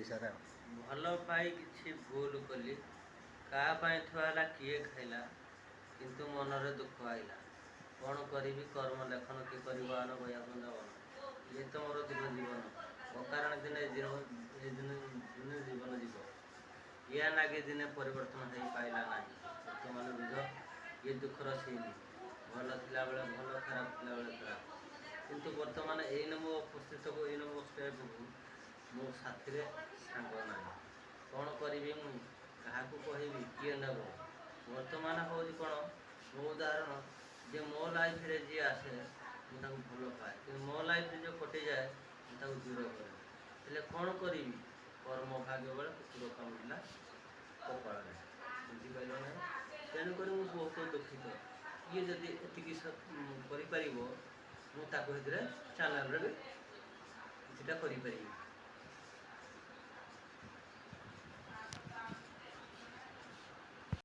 विषय भल पाई किसी भूल कली क्या थुआला किए खाइला किंतु मनरे दुख आईला कौन करी कर्म लेखन कि करवान भैया बृंदावन ये तो मोर दिन जीवन अकारण दिने दिन जीवन जीव या नागे दिने परिवर्तन हो पाइला ना बर्तमान बुझ ये दुखर सीन भल थिला बेले भल खराब थिला बेले खराब किंतु बर्तमान एने मो उपस्थित को एने मो स्टेप को मो साथी सांग ना कौन करी मुझे क्या कह किए नब बर्तमान हूँ कौन मो उदाहरण जे मो लाइफ रे जी आसे मुझे भल पाए कि मो लाइफ जो कटि जाए मुझे दूर करे कौन करी कर्म भाग्य बेले कुकुर कामुड़ा कपाल बुझीपार ना तेणुक मुझे बहुत दुखित किए जदि एति कर चैनल किसी कर।